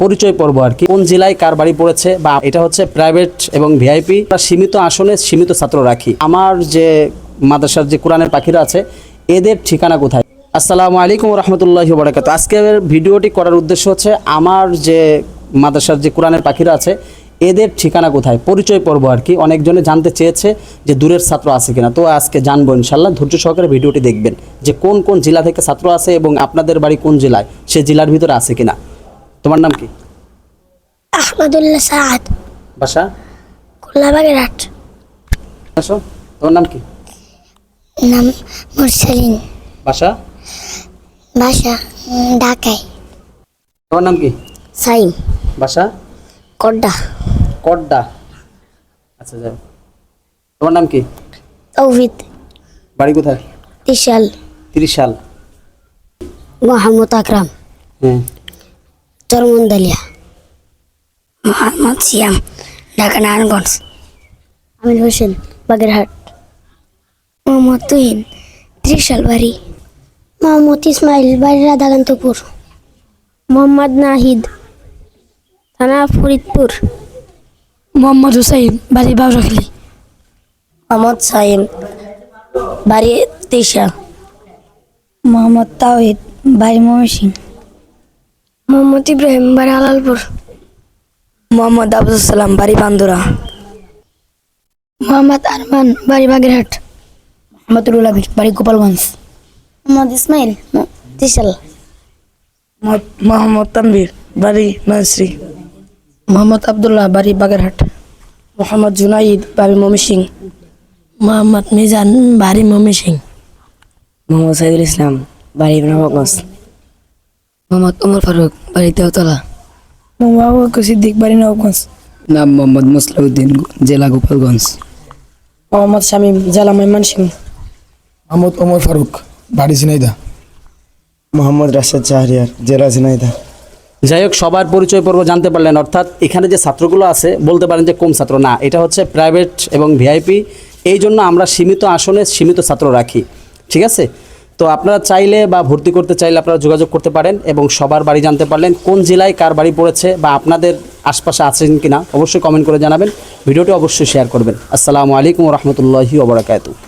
পরিচয় পর্ব আর কি, কোন জেলায় কার বাড়ি পড়েছে, বা এটা হচ্ছে প্রাইভেট এবং ভিআইপি, সীমিত আসনে সীমিত ছাত্র রাখি। আমার যে মাদ্রাসার যে কোরআনের পাখিরা আছে এদের ঠিকানা কোথায়? আসসালামু আলাইকুম রহমতুল্লাহি ওয়া বারাকাতুহু। আজকের ভিডিওটি করার উদ্দেশ্য হচ্ছে আমার যে মাদ্রাসার যে কোরআনের পাখিরা আছে এদের ঠিকানা কোথায়, পরিচয় পর্ব আর কি। অনেকজনে জানতে চেয়েছে যে দূরের ছাত্র আছে কিনা, তো আজকে জানবো ইনশাল্লাহ। ধৈর্য সহকারে ভিডিওটি দেখবেন যে কোন কোন জেলা থেকে ছাত্র আছে এবং আপনাদের বাড়ি কোন জেলায়, সে জেলার ভিতরে আছে কিনা। তোমার নাম কি? আহমদুল্লাহ সাদ, বাসা? কোলাবাগেরহাট। আসো, তোমার নাম কি? নাম মুরসালিন, বাসা? বাসা ঢাকায়। তোমার নাম কি? সাইম, বাসা? কড্ডা। কড্ডা। আচ্ছা যাও। তোমার নাম কি? তৌহিদ, বাড়ি কোথায়? তিশাল। ত্রিশাল। মোহাম্মদ আকরাম, হ্যাঁ। চরমন্দালিয়া। মোহাম্মদ সিয়াম, ঢাকা নারায়ণগঞ্জ। আমির হোসেন, বাগেরহাট। মোহাম্মদ তুহিন, ত্রিশাল বাড়ি। মোহাম্মদ ইসমাইল, বাড়ি রাধাকান্তপুর। মোহাম্মদ নাহিদ, থানা ফরিদপুর। মোহাম্মদ হুসাইন, বাড়ি বাউরাখালী। মোহাম্মদ সাইম, বাড়ি তিশা। মোহাম্মদ তাওহিদ, বাড়ি ময়মনসিংহ। মোহাম্মদ ইব্রাহিম, বাড়ি আলালপুর। মোহাম্মদ আবুল সালাম, বাড়ি বান্দুরা। মোহাম্মদ আরমান, বাড়ি বাগেরহাট। মোহাম্মদ রুল আবির, বাড়ি গোপালগঞ্জ। মোহাম্মদ ইসমাইল, তিশাল। মোহাম্মদ তানভীর, বাড়ি নয়শ্রী। মোহাম্মদ আবদুল্লাহ, বাড়ি বাগেরহাট। মোহাম্মদ জুনাইদ, বাড়ি ময়মনসিংহ। মোহাম্মদ মিজান, বাড়ি ময়মনসিংহ। মোহাম্মদ সাইদুল ইসলাম, বাড়ি নবাবগঞ্জ। মোহাম্মদ ওমর ফারুক, বাড়ি দেওতলা। মোহাম্মদ সিদ্দিক, বাড়ি নবাবগঞ্জ। নাম মোহাম্মদ মুসলাউদ্দিন, জেলা গোপালগঞ্জ। মোহাম্মদ শামীম, জেলা ময়মনসিংহ। মোহাম্মদ ওমর ফারুক, বাড়ি ঝিনাইদহ। মোহাম্মদ রাশেদ শাহরিয়ার, জেলা ঝিনাইদহ। যাই হোক, সবার পরিচয় পর্ব জানতে পারলেন। অর্থাৎ এখানে যে ছাত্রগুলো আছে বলতে পারেন যে কম ছাত্র না, এটা হচ্ছে প্রাইভেট এবং ভিআইপি, এই জন্য আমরা সীমিত আসনে সীমিত ছাত্র রাখি। ঠিক আছে, তো আপনারা চাইলে বা ভর্তি করতে চাইলে আপনারা যোগাযোগ করতে পারেন। এবং সবার বাড়ি জানতে পারলেন, কোন জেলায় কার বাড়ি পড়েছে বা আপনাদের আশপাশে আছেন কিনা অবশ্যই কমেন্ট করে জানাবেন। ভিডিওটি অবশ্যই শেয়ার করবেন। আসসালামু আলাইকুম রহমতুল্লাহি ওয়া বারাকাতুহু।